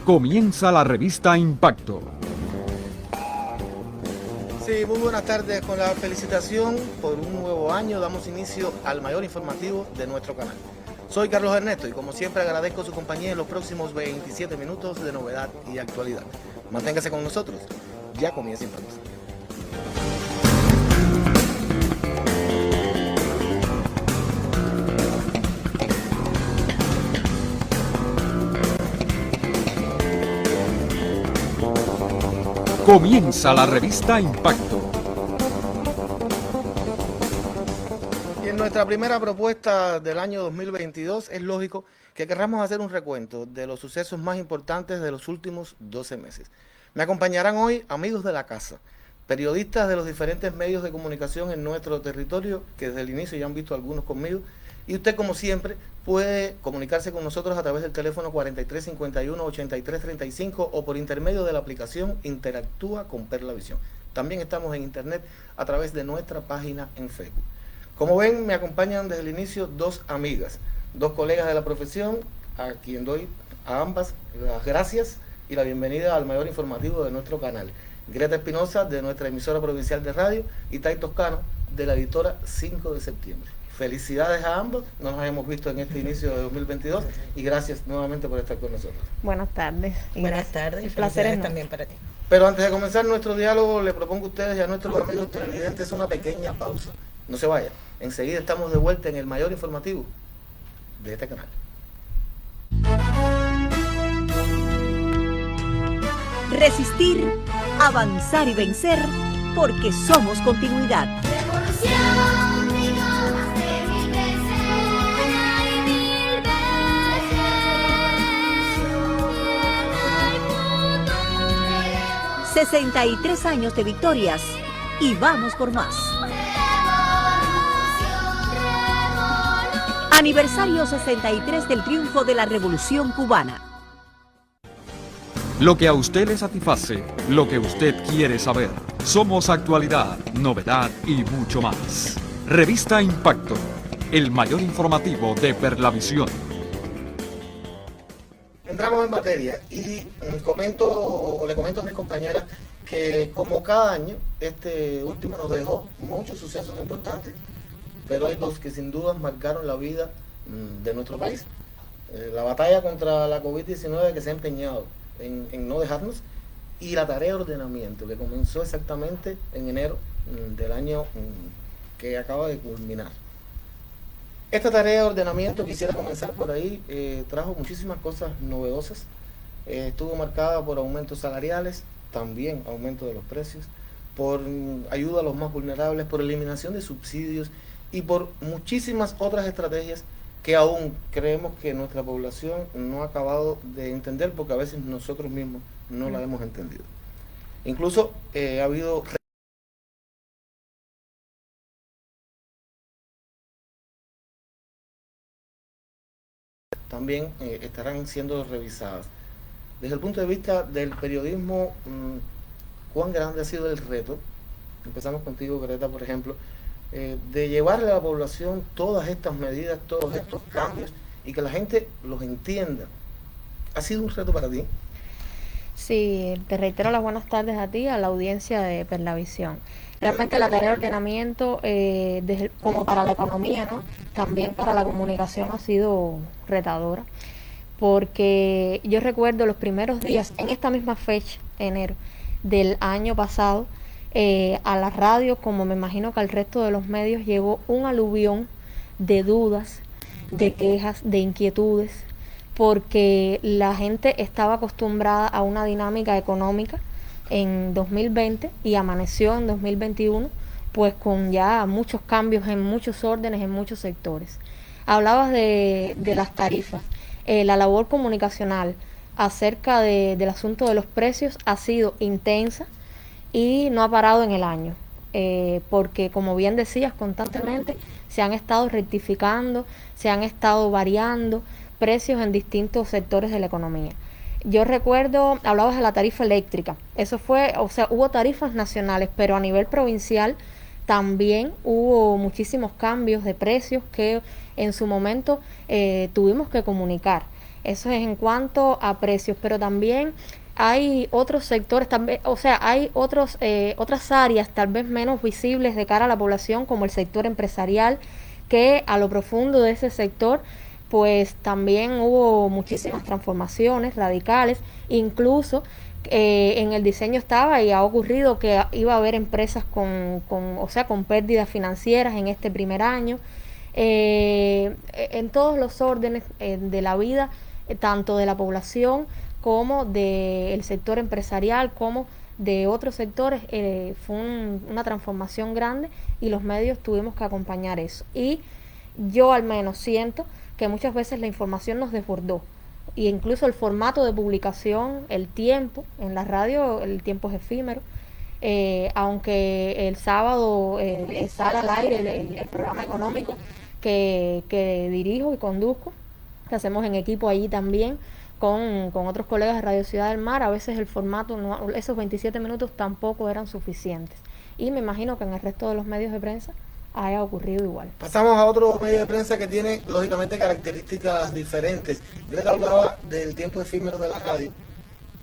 Comienza la revista Impacto. Sí, muy buenas tardes. Con la felicitación por un nuevo año damos inicio al mayor informativo de nuestro canal. Soy Carlos Ernesto y como siempre agradezco su compañía en los próximos 27 minutos de novedad y actualidad. Manténgase con nosotros. Ya comienza Impacto. Comienza la revista Impacto. Y en nuestra primera propuesta del año 2022 es lógico que querramos hacer un recuento de los sucesos más importantes de los últimos 12 meses. Me acompañarán hoy amigos de la casa, periodistas de los diferentes medios de comunicación en nuestro territorio, que desde el inicio ya han visto algunos conmigo, y usted, como siempre, puede comunicarse con nosotros a través del teléfono 4351-8335 o por intermedio de la aplicación Interactúa con Perlavisión. También estamos en internet a través de nuestra página en Facebook. Como ven, me acompañan desde el inicio dos amigas, dos colegas de la profesión, a quien doy a ambas las gracias y la bienvenida al mayor informativo de nuestro canal. Greta Espinosa, de nuestra emisora provincial de radio, y Tai Toscano, de la editora 5 de septiembre. Felicidades a ambos, no nos hemos visto en este inicio de 2022 y gracias nuevamente por estar con nosotros. Buenas tardes. Buenas tardes, el placer es también para ti. Pero antes de comenzar nuestro diálogo, le propongo a ustedes y a nuestros amigos televidentes una pequeña pausa. No se vayan, enseguida estamos de vuelta en el mayor informativo de este canal. Resistir, avanzar y vencer, porque somos continuidad. Revolución, digo más de 1000 veces, una y 1000 veces. 63 años de victorias y vamos por más. Aniversario 63 del triunfo de la Revolución Cubana. Lo que a usted le satisface, lo que usted quiere saber. Somos actualidad, novedad y mucho más. Revista Impacto, el mayor informativo de Perlavisión. Entramos en materia y le comento a mis compañeras que como cada año, este último nos dejó muchos sucesos importantes, pero hay dos que sin duda marcaron la vida de nuestro país. La batalla contra la COVID-19 que se ha empeñado en no dejarnos, y la tarea de ordenamiento que comenzó exactamente en enero del año que acaba de culminar. Esta tarea de ordenamiento, quisiera comenzar por ahí, trajo muchísimas cosas novedosas. Estuvo marcada por aumentos salariales, también aumento de los precios, por ayuda a los más vulnerables, por eliminación de subsidios y por muchísimas otras estrategias que aún creemos que nuestra población no ha acabado de entender, porque a veces nosotros mismos no la hemos entendido. Incluso ha habido también estarán siendo revisadas. Desde el punto de vista del periodismo, ¿cuán grande ha sido el reto? Empezamos contigo, Greta, por ejemplo, de llevarle a la población todas estas medidas, todos estos cambios, y que la gente los entienda. ¿Ha sido un reto para ti? Sí, te reitero las buenas tardes a ti, a la audiencia de Perlavisión. Realmente la tarea de ordenamiento, como para la economía, ¿no?, también para la comunicación ha sido retadora, porque yo recuerdo los primeros días, en esta misma fecha, enero del año pasado, a la radio, como me imagino que al resto de los medios, llegó un aluvión de dudas, de quejas, de inquietudes, porque la gente estaba acostumbrada a una dinámica económica en 2020 y amaneció en 2021 pues con ya muchos cambios en muchos órdenes, en muchos sectores. Hablabas de las tarifas. La labor comunicacional acerca del asunto de los precios ha sido intensa y no ha parado en el año, porque como bien decías, constantemente se han estado rectificando, se han estado variando precios en distintos sectores de la economía. Yo recuerdo, hablabas de la tarifa eléctrica, eso fue, o sea, hubo tarifas nacionales, pero a nivel provincial también hubo muchísimos cambios de precios que en su momento tuvimos que comunicar. Eso es en cuanto a precios, pero también hay otros sectores, también, o sea, hay otras áreas tal vez menos visibles de cara a la población, como el sector empresarial, que a lo profundo de ese sector pues también hubo muchísimas transformaciones radicales, incluso en el diseño estaba y ha ocurrido que iba a haber empresas o sea, con pérdidas financieras en este primer año. En todos los órdenes de la vida, tanto de la población como del sector empresarial, como de otros sectores, fue una transformación grande y los medios tuvimos que acompañar eso. Y yo al menos siento que muchas veces la información nos desbordó, y incluso el formato de publicación, el tiempo, en la radio el tiempo es efímero, aunque el sábado sale al aire el programa económico que dirijo y conduzco, que hacemos en equipo allí también con otros colegas de Radio Ciudad del Mar, a veces el formato, no, esos 27 minutos tampoco eran suficientes, y me imagino que en el resto de los medios de prensa haya ocurrido igual. Pasamos a otro medio de prensa que tiene, lógicamente, características diferentes. Yo hablaba del tiempo efímero de la radio,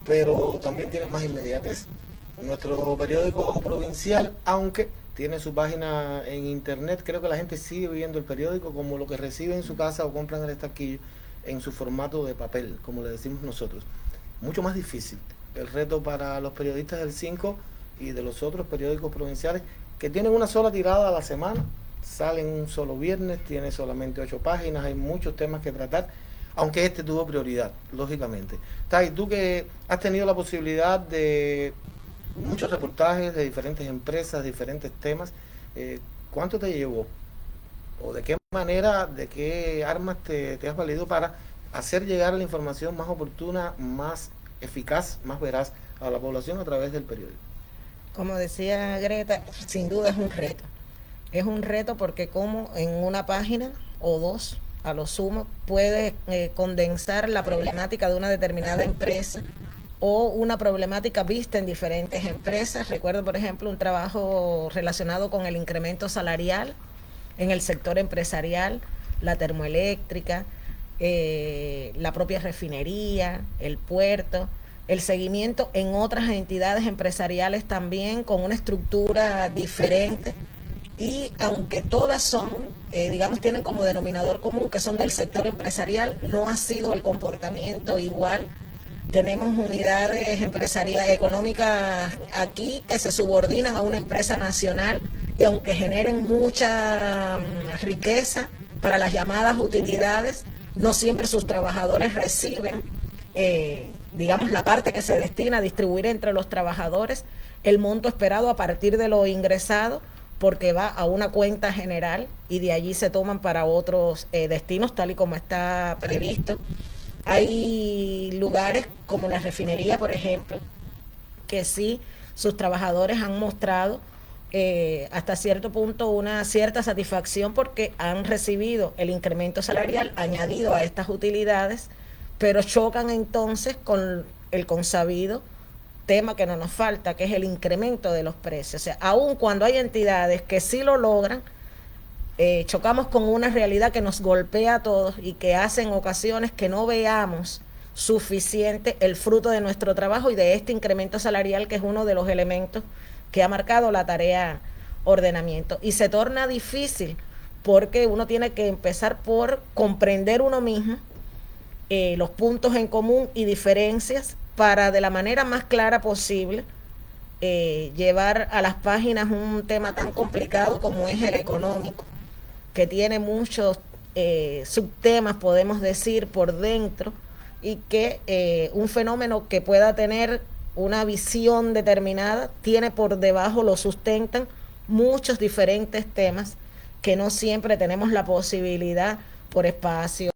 pero también tiene más inmediatez. Nuestro periódico provincial, aunque tiene su página en internet, creo que la gente sigue viendo el periódico como lo que recibe en su casa o compran en el estaquillo, en su formato de papel, como le decimos nosotros. Mucho más difícil el reto para los periodistas del 5 y de los otros periódicos provinciales, que tienen una sola tirada a la semana, salen un solo viernes, tiene solamente 8 páginas, hay muchos temas que tratar, aunque este tuvo prioridad, lógicamente. Tai, tú que has tenido la posibilidad de muchos reportajes de diferentes empresas, diferentes temas, ¿cuánto te llevó? ¿O de qué manera, de qué armas te has valido para hacer llegar la información más oportuna, más eficaz, más veraz a la población a través del periódico? Como decía Greta, sin duda es un reto. Es un reto porque como en una página o dos, a lo sumo, puedes condensar la problemática de una determinada empresa o una problemática vista en diferentes empresas. Recuerdo, por ejemplo, un trabajo relacionado con el incremento salarial en el sector empresarial, la termoeléctrica, la propia refinería, el puerto, el seguimiento en otras entidades empresariales también con una estructura diferente, y aunque todas son, digamos, tienen como denominador común que son del sector empresarial, no ha sido el comportamiento igual. Tenemos unidades empresariales económicas aquí que se subordinan a una empresa nacional, y aunque generen mucha riqueza para las llamadas utilidades, no siempre sus trabajadores reciben, digamos, la parte que se destina a distribuir entre los trabajadores el monto esperado a partir de lo ingresado, porque va a una cuenta general y de allí se toman para otros destinos, tal y como está previsto. Hay lugares como la refinería, por ejemplo, que sí, sus trabajadores han mostrado hasta cierto punto una cierta satisfacción porque han recibido el incremento salarial añadido a estas utilidades, pero chocan entonces con el consabido tema que no nos falta, que es el incremento de los precios. O sea, aun cuando hay entidades que sí lo logran, chocamos con una realidad que nos golpea a todos y que hace en ocasiones que no veamos suficiente el fruto de nuestro trabajo y de este incremento salarial, que es uno de los elementos que ha marcado la tarea ordenamiento. Y se torna difícil porque uno tiene que empezar por comprender uno mismo los puntos en común y diferencias para de la manera más clara posible llevar a las páginas un tema tan complicado como es el económico, que tiene muchos subtemas, podemos decir, por dentro, y que un fenómeno que pueda tener una visión determinada tiene por debajo, lo sustentan muchos diferentes temas que no siempre tenemos la posibilidad por espacio.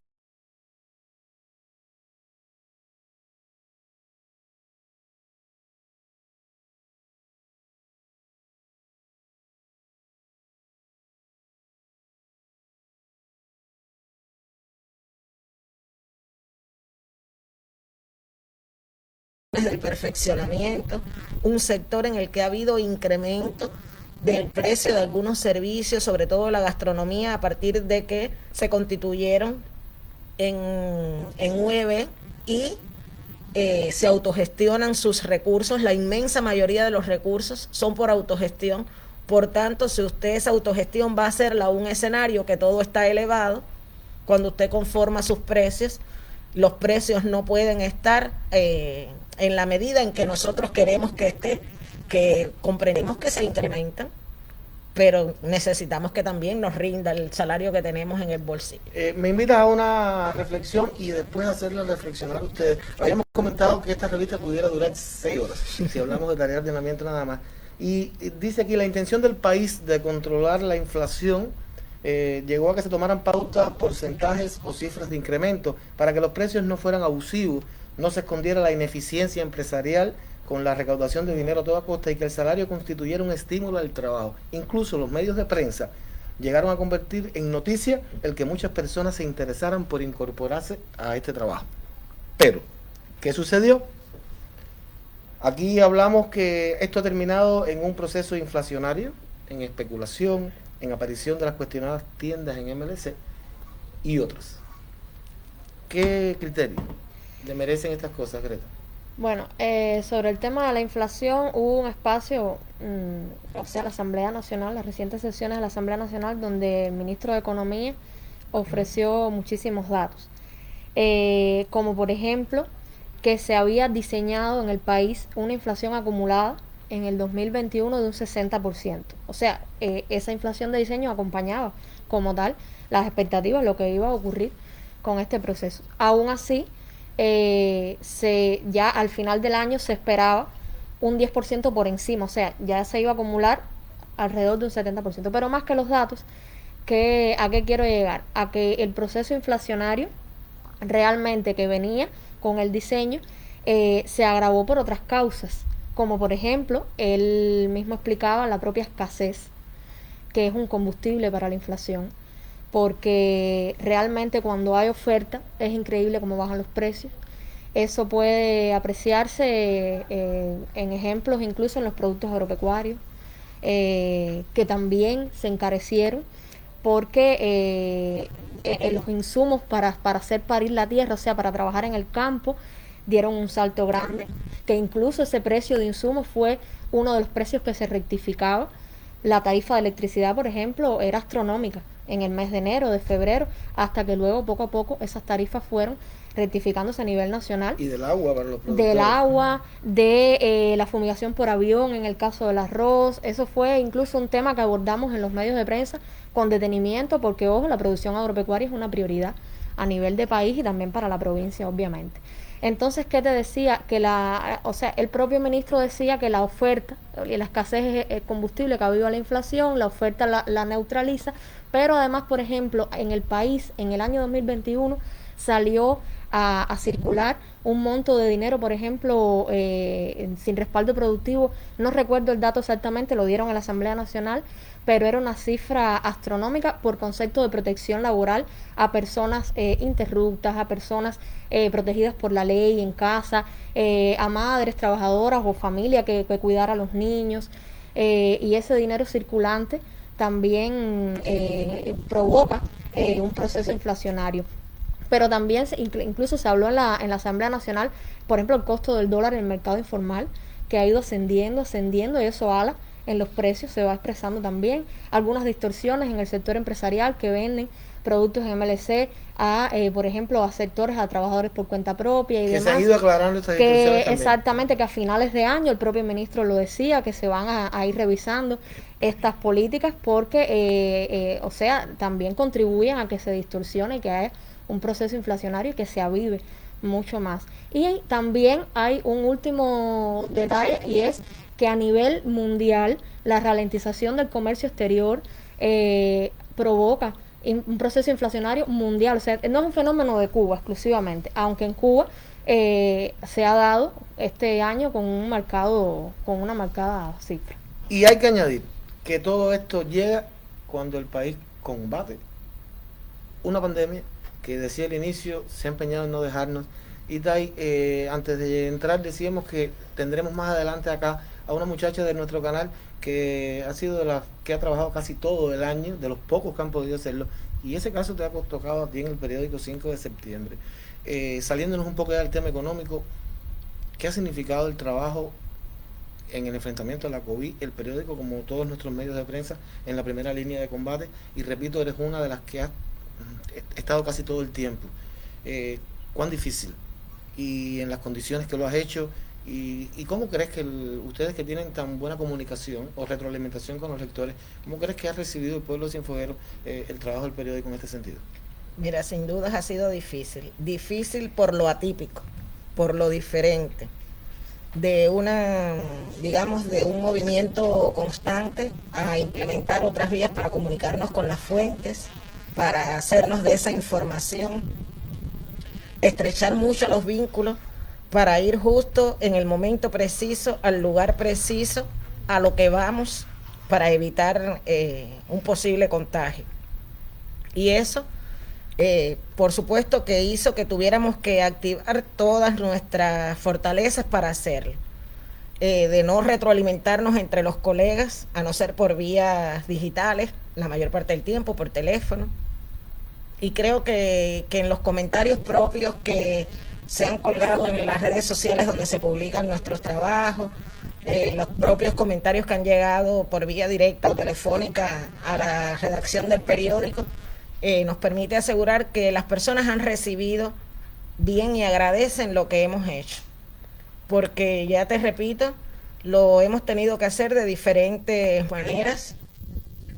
Del perfeccionamiento, un sector en el que ha habido incremento del precio de algunos servicios, sobre todo la gastronomía, a partir de que se constituyeron en UEB y se autogestionan sus recursos. La inmensa mayoría de los recursos son por autogestión. Por tanto, si usted esa autogestión va a hacerla un escenario que todo está elevado, cuando usted conforma sus precios, los precios no pueden estar en la medida en que nosotros queremos que esté, que comprendemos que se incrementan, pero necesitamos que también nos rinda el salario que tenemos en el bolsillo. Me invita a una reflexión y después hacerla reflexionar a ustedes. Habíamos comentado que esta revista pudiera durar 6 horas, si hablamos de tarea de ordenamiento nada más. Y dice aquí, la intención del país de controlar la inflación llegó a que se tomaran pautas, porcentajes o cifras de incremento para que los precios no fueran abusivos, no se escondiera la ineficiencia empresarial con la recaudación de dinero a toda costa y que el salario constituyera un estímulo al trabajo. Incluso los medios de prensa llegaron a convertir en noticia el que muchas personas se interesaran por incorporarse a este trabajo. Pero, ¿qué sucedió? Aquí hablamos que esto ha terminado en un proceso inflacionario, en especulación, en aparición de las cuestionadas tiendas en MLC y otras. ¿Qué criterio le merecen estas cosas, Greta? Bueno, sobre el tema de la inflación hubo un espacio, o sea, la Asamblea Nacional, las recientes sesiones de la Asamblea Nacional, donde el ministro de Economía ofreció muchísimos datos, como por ejemplo que se había diseñado en el país una inflación acumulada en el 2021 de un 60%. O sea, esa inflación de diseño acompañaba como tal las expectativas, lo que iba a ocurrir con este proceso. Aún así, ya al final del año se esperaba un 10% por encima, o sea, ya se iba a acumular alrededor de un 70%. Pero más que los datos, ¿a qué quiero llegar? A que el proceso inflacionario realmente que venía con el diseño se agravó por otras causas, como por ejemplo, él mismo explicaba la propia escasez, que es un combustible para la inflación, porque realmente cuando hay oferta es increíble cómo bajan los precios. Eso puede apreciarse en ejemplos incluso en los productos agropecuarios, que también se encarecieron porque los insumos para hacer parir la tierra, o sea, para trabajar en el campo, dieron un salto grande, que incluso ese precio de insumos fue uno de los precios que se rectificaba. La tarifa de electricidad, por ejemplo, era astronómica en el mes de enero, de febrero, hasta que luego poco a poco esas tarifas fueron rectificándose a nivel nacional. Y del agua para los productores. Del agua, de la fumigación por avión en el caso del arroz. Eso fue incluso un tema que abordamos en los medios de prensa con detenimiento, porque ojo, la producción agropecuaria es una prioridad a nivel de país y también para la provincia, obviamente. Entonces, ¿qué te decía? Que el propio ministro decía que la oferta y la escasez de combustible que ha habido a la inflación, la oferta la neutraliza, pero además, por ejemplo, en el país, en el año 2021, salió a circular un monto de dinero, por ejemplo, sin respaldo productivo. No recuerdo el dato exactamente, lo dieron en la Asamblea Nacional, pero era una cifra astronómica por concepto de protección laboral a personas interruptas, a personas protegidas por la ley en casa, a madres trabajadoras o familia que cuidara a los niños, y ese dinero circulante también provoca un proceso inflacionario. Pero también incluso se habló en la Asamblea Nacional, por ejemplo, el costo del dólar en el mercado informal, que ha ido ascendiendo, y eso ala en los precios, se va expresando también. Algunas distorsiones en el sector empresarial que venden productos en MLC por ejemplo, a sectores, a trabajadores por cuenta propia y que demás. Se han ido aclarando estas distorsiones también. Exactamente, que a finales de año, el propio ministro lo decía, que se van a ir revisando estas políticas porque, también contribuyen a que se distorsione y que haya un proceso inflacionario y que se avive mucho más. Y también hay un último detalle, y es que a nivel mundial la ralentización del comercio exterior provoca un proceso inflacionario mundial. O sea, no es un fenómeno de Cuba exclusivamente, aunque en Cuba se ha dado este año con una marcada cifra. Y hay que añadir que todo esto llega cuando el país combate una pandemia que decía al inicio se ha empeñado en no dejarnos. Y antes de entrar decíamos que tendremos más adelante acá a una muchacha de nuestro canal que ha sido de las que ha trabajado casi todo el año, de los pocos que han podido hacerlo, Y ese caso te ha tocado a ti en el periódico 5 de septiembre. Saliéndonos un poco del tema económico, ¿qué ha significado el trabajo en el enfrentamiento a la COVID, el periódico, como todos nuestros medios de prensa, en la primera línea de combate? Y repito, eres una de las que ha estado casi todo el tiempo. ¿Cuán difícil? Y en las condiciones que lo has hecho, ¿y cómo crees que ustedes que tienen tan buena comunicación o retroalimentación con los lectores, cómo crees que ha recibido el pueblo de Cienfuegueros el trabajo del periódico en este sentido? Mira, sin duda ha sido difícil por lo atípico, por lo diferente, de de un movimiento constante a implementar otras vías para comunicarnos con las fuentes, para hacernos de esa información, estrechar mucho los vínculos para ir justo en el momento preciso, al lugar preciso, a lo que vamos, para evitar un posible contagio. Y eso, por supuesto que hizo que tuviéramos que activar todas nuestras fortalezas para hacerlo. De no retroalimentarnos entre los colegas, a no ser por vías digitales, la mayor parte del tiempo, por teléfono. Y creo que en los comentarios propios que se han colgado en las redes sociales donde se publican nuestros trabajos, los propios comentarios que han llegado por vía directa o telefónica a la redacción del periódico, nos permite asegurar que las personas han recibido bien y agradecen lo que hemos hecho. Porque, ya te repito, lo hemos tenido que hacer de diferentes maneras,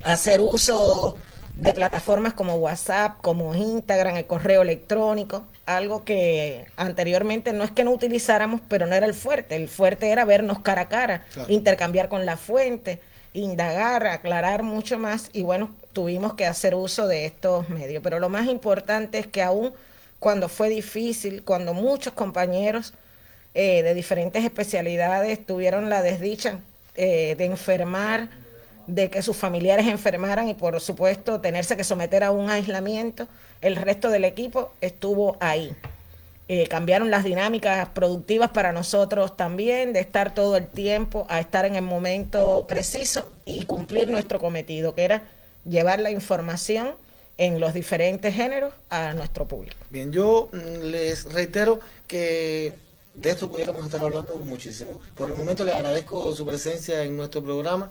hacer uso de plataformas como WhatsApp, como Instagram, el correo electrónico, algo que anteriormente no es que no utilizáramos, pero no era el fuerte era vernos cara a cara, claro, intercambiar con la fuente, indagar, aclarar mucho más, y bueno, tuvimos que hacer uso de estos medios. Pero lo más importante es que aún cuando fue difícil, cuando muchos compañeros de diferentes especialidades tuvieron la desdicha de enfermar, de que sus familiares enfermaran y por supuesto tenerse que someter a un aislamiento, el resto del equipo estuvo ahí. Cambiaron las dinámicas productivas para nosotros también, de estar todo el tiempo a estar en el momento preciso y cumplir nuestro cometido, que era llevar la información en los diferentes géneros a nuestro público. Bien, yo les reitero que de esto pudiéramos estar hablando muchísimo. Por el momento les agradezco su presencia en nuestro programa.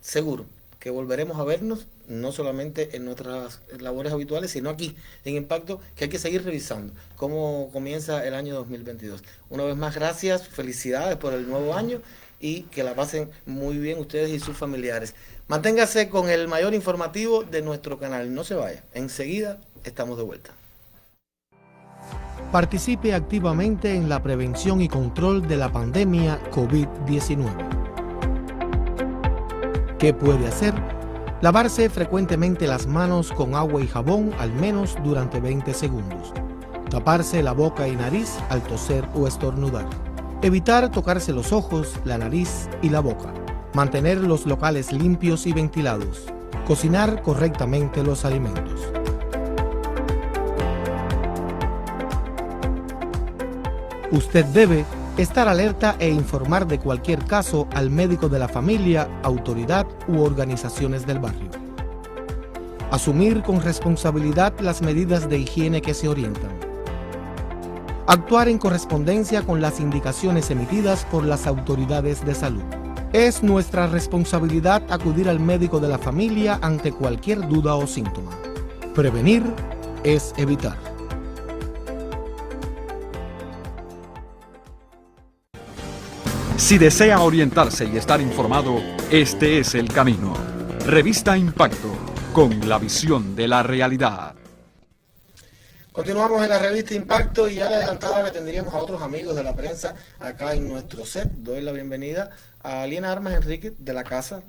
Seguro que volveremos a vernos, no solamente en nuestras labores habituales, sino aquí, en Impacto, que hay que seguir revisando cómo comienza el año 2022. Una vez más, gracias, felicidades por el nuevo año y que la pasen muy bien ustedes y sus familiares. Manténgase con el mayor informativo de nuestro canal, no se vaya, enseguida estamos de vuelta. Participe activamente en la prevención y control de la pandemia COVID-19. ¿Qué puede hacer? Lavarse frecuentemente las manos con agua y jabón al menos durante 20 segundos. Taparse la boca y nariz al toser o estornudar. Evitar tocarse los ojos, la nariz y la boca. Mantener los locales limpios y ventilados. Cocinar correctamente los alimentos. Usted debe estar alerta e informar de cualquier caso al médico de la familia, autoridad u organizaciones del barrio. Asumir con responsabilidad las medidas de higiene que se orientan. Actuar en correspondencia con las indicaciones emitidas por las autoridades de salud. Es nuestra responsabilidad acudir al médico de la familia ante cualquier duda o síntoma. Prevenir es evitar. Si desea orientarse y estar informado, este es el camino. Revista Impacto, con la visión de la realidad. Continuamos en la revista Impacto y ya le adelantaba que tendríamos a otros amigos de la prensa acá en nuestro set. Doy la bienvenida a Liena Armas Enrique de la casa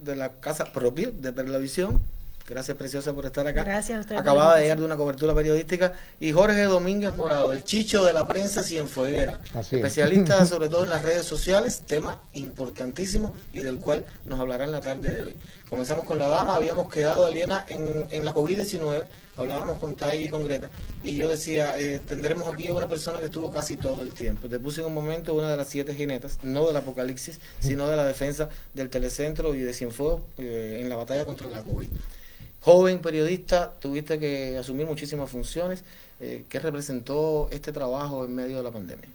propia de Perlavisión. Gracias, preciosa, por estar acá. Gracias a usted. Acababa de llegar de una cobertura periodística. Y Jorge Domínguez Morado, el chicho de la prensa Cienfueguera. Especialista sobre todo en las redes sociales, tema importantísimo y del cual nos hablará en la tarde de hoy. Comenzamos con la dama, habíamos quedado, Liena, en la COVID-19, hablábamos con Tai y con Greta, y yo decía, tendremos aquí a una persona que estuvo casi todo el tiempo. Te puse en un momento una de las 7 jinetas, no del apocalipsis, sino de la defensa del telecentro y de Cienfuegos en la batalla contra la COVID. joven periodista, tuviste que asumir muchísimas funciones. ¿Qué representó este trabajo en medio de la pandemia?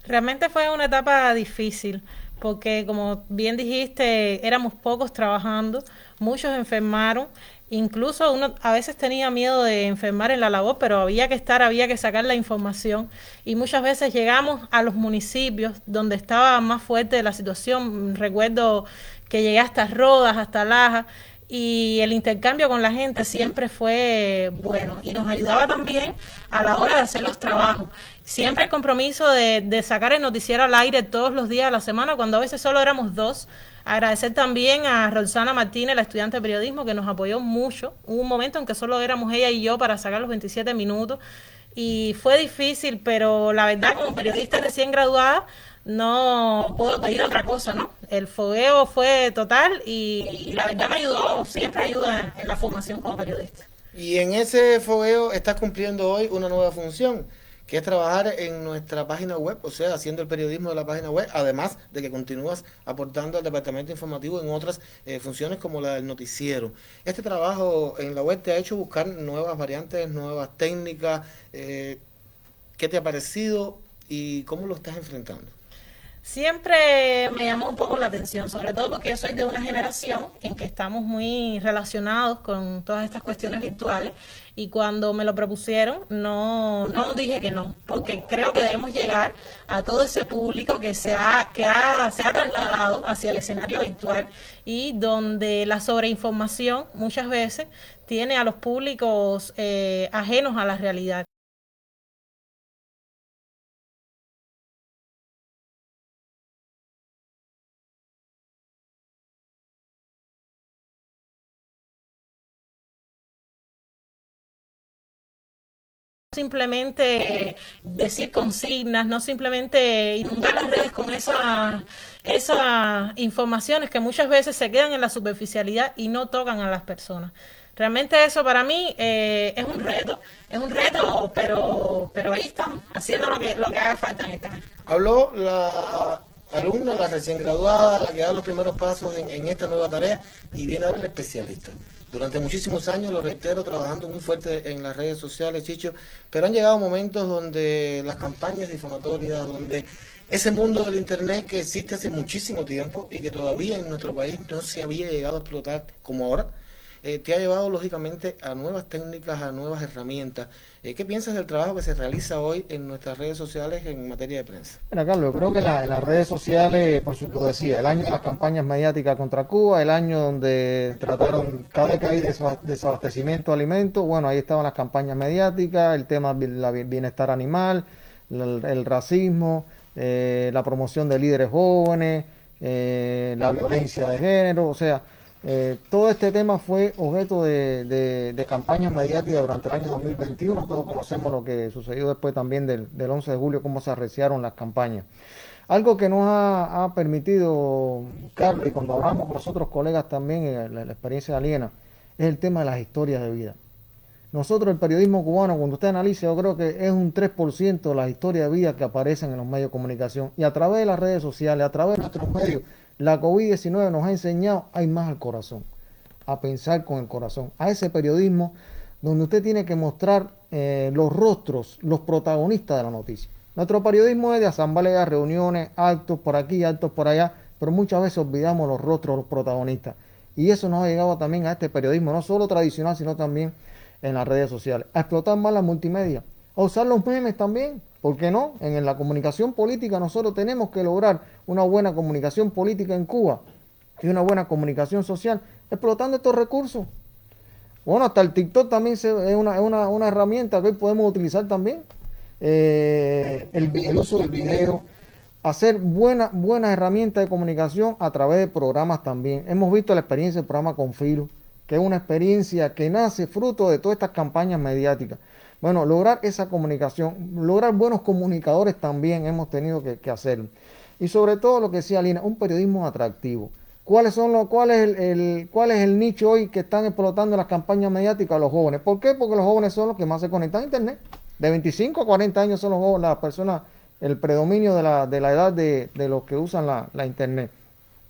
Realmente fue una etapa difícil, porque como bien dijiste, éramos pocos trabajando, muchos enfermaron, incluso uno a veces tenía miedo de enfermar en la labor, pero había que estar, había que sacar la información, y muchas veces llegamos a los municipios donde estaba más fuerte la situación. Recuerdo que llegué hasta Rodas, hasta Laja, y el intercambio con la gente siempre fue bueno y nos ayudaba también a la hora de hacer los trabajos. Siempre el compromiso de sacar el noticiero al aire todos los días de la semana, cuando a veces solo éramos dos. Agradecer también a Rosana Martínez, la estudiante de periodismo, que nos apoyó mucho. Hubo un momento en que solo éramos ella y yo para sacar los 27 minutos y fue difícil, pero la verdad, como periodista recién graduada, no puedo pedir otra cosa, ¿no? El fogueo fue total y la verdad me ayudó, siempre ayuda en la formación como periodista. Y en ese fogueo estás cumpliendo hoy una nueva función, que es trabajar en nuestra página web, o sea, haciendo el periodismo de la página web, además de que continúas aportando al departamento informativo en otras funciones como la del noticiero. Este trabajo en la web te ha hecho buscar nuevas variantes, nuevas técnicas. ¿Qué te ha parecido y cómo lo estás enfrentando? Siempre me llamó un poco la atención, sobre todo porque yo soy de una generación en que estamos muy relacionados con todas estas cuestiones virtuales, y cuando me lo propusieron no dije que no, porque creo que debemos llegar a todo ese público que se ha trasladado hacia el escenario virtual y donde la sobreinformación muchas veces tiene a los públicos ajenos a la realidad. Simplemente decir consignas, no simplemente inundar las redes con esas informaciones que muchas veces se quedan en la superficialidad y no tocan a las personas. Realmente eso para mí es un reto, pero ahí estamos, haciendo lo que haga falta en esta. Habló la alumna, la recién graduada, la que da los primeros pasos en esta nueva tarea, y viene ahora el especialista. Durante muchísimos años, lo reitero, trabajando muy fuerte en las redes sociales, Chicho, pero han llegado momentos donde las campañas difamatorias, donde ese mundo del Internet que existe hace muchísimo tiempo y que todavía en nuestro país no se había llegado a explotar como ahora, te ha llevado lógicamente a nuevas técnicas, a nuevas herramientas. ¿Qué piensas del trabajo que se realiza hoy en nuestras redes sociales en materia de prensa? Mira, Carlos, yo creo que en las redes sociales, por supuesto, decía, el año de las campañas mediáticas contra Cuba, el año donde trataron, cada vez que hay desabastecimiento de alimentos, bueno, ahí estaban las campañas mediáticas, el tema del bienestar animal, el racismo, la promoción de líderes jóvenes, la violencia de género, o sea, todo este tema fue objeto de campañas mediáticas durante el año 2021. Todos conocemos lo que sucedió después también del 11 de julio, cómo se arreciaron las campañas. Algo que nos ha permitido, Carlos, y cuando hablamos con los otros colegas también en la experiencia de Aliena, es el tema de las historias de vida. Nosotros, el periodismo cubano, cuando usted analiza, yo creo que es un 3% de las historias de vida que aparecen en los medios de comunicación, y a través de las redes sociales, a través de nuestros medios. La COVID-19 nos ha enseñado a ir más al corazón, a pensar con el corazón, a ese periodismo donde usted tiene que mostrar los rostros, los protagonistas de la noticia. Nuestro periodismo es de asambleas, reuniones, actos por aquí, actos por allá, pero muchas veces olvidamos los rostros, los protagonistas. Y eso nos ha llegado también a este periodismo, no solo tradicional, sino también en las redes sociales, a explotar más la multimedia, a usar los memes también. ¿Por qué no? En la comunicación política nosotros tenemos que lograr una buena comunicación política en Cuba y una buena comunicación social, explotando estos recursos. Bueno, hasta el TikTok también es una herramienta que hoy podemos utilizar también. El uso del video, hacer buenas herramientas de comunicación a través de programas también. Hemos visto la experiencia del programa Confilo, que es una experiencia que nace fruto de todas estas campañas mediáticas. Bueno, lograr esa comunicación, lograr buenos comunicadores también hemos tenido que hacerlo. Y sobre todo lo que decía Lina, un periodismo atractivo. ¿Cuál es el nicho hoy que están explotando las campañas mediáticas? Los jóvenes. ¿Por qué? Porque los jóvenes son los que más se conectan a Internet. De 25 a 40 años son los jóvenes, las personas, el predominio de la edad de los que usan la Internet.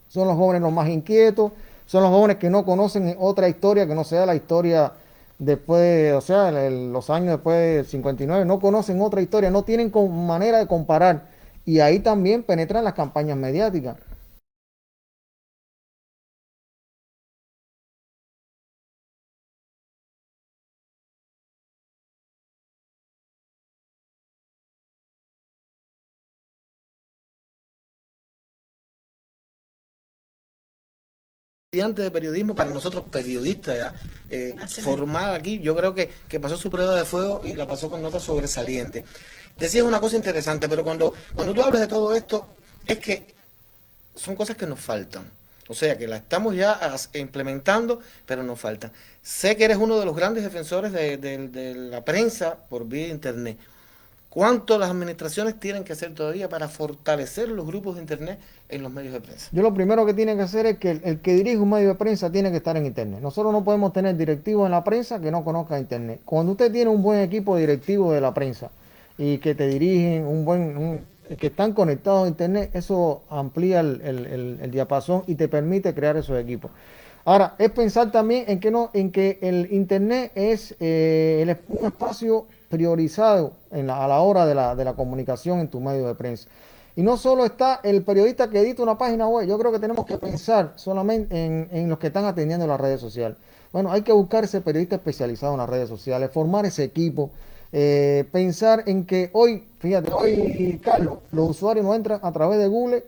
Son los jóvenes los más inquietos, Son los jóvenes que no conocen otra historia que no sea la historia después, o sea, los años después del 59, no conocen otra historia, no tienen manera de comparar. Y ahí también penetran las campañas mediáticas. Estudiante de periodismo, para nosotros periodistas ya, formada aquí, yo creo que pasó su prueba de fuego y la pasó con notas sobresalientes. Decías una cosa interesante, pero cuando tú hablas de todo esto, es que son cosas que nos faltan. O sea, que la estamos ya implementando, pero nos faltan. Sé que eres uno de los grandes defensores de la prensa por vía de Internet. ¿Cuánto las administraciones tienen que hacer todavía para fortalecer los grupos de Internet en los medios de prensa? Yo lo primero que tiene que hacer es que el que dirige un medio de prensa tiene que estar en Internet. Nosotros no podemos tener directivos en la prensa que no conozcan Internet. Cuando usted tiene un buen equipo directivo de la prensa y que te dirigen, que están conectados a Internet, eso amplía el diapasón y te permite crear esos equipos. Ahora, es pensar también en que el Internet es un espacio priorizado a la hora de la comunicación en tu medio de prensa. Y no solo está el periodista que edita una página web, yo creo que tenemos que pensar solamente en los que están atendiendo las redes sociales. Bueno, hay que buscar ese periodista especializado en las redes sociales, formar ese equipo, pensar en que hoy, fíjate, hoy, Carlos, los usuarios no entran a través de Google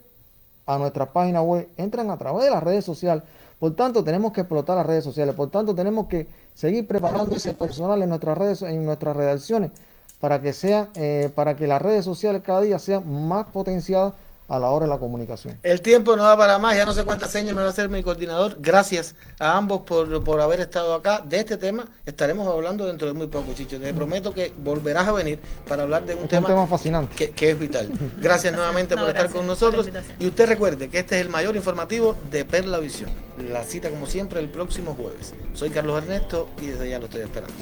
a nuestra página web, entran a través de las redes sociales. Por tanto, tenemos que explotar las redes sociales. Por tanto, tenemos que seguir preparando ese personal en nuestras redes, en nuestras redacciones, para que las redes sociales cada día sean más potenciadas a la hora de la comunicación. El tiempo no da para más, ya no sé cuántas señas me va a hacer mi coordinador. Gracias a ambos por haber estado acá. De este tema estaremos hablando dentro de muy poco, Chicho. Te prometo que volverás a venir para hablar de un tema fascinante que es vital. Gracias nuevamente por estar con nosotros. Y usted recuerde que este es el mayor informativo de Perla Visión. La cita, como siempre, el próximo jueves. Soy Carlos Ernesto y desde ya lo estoy esperando.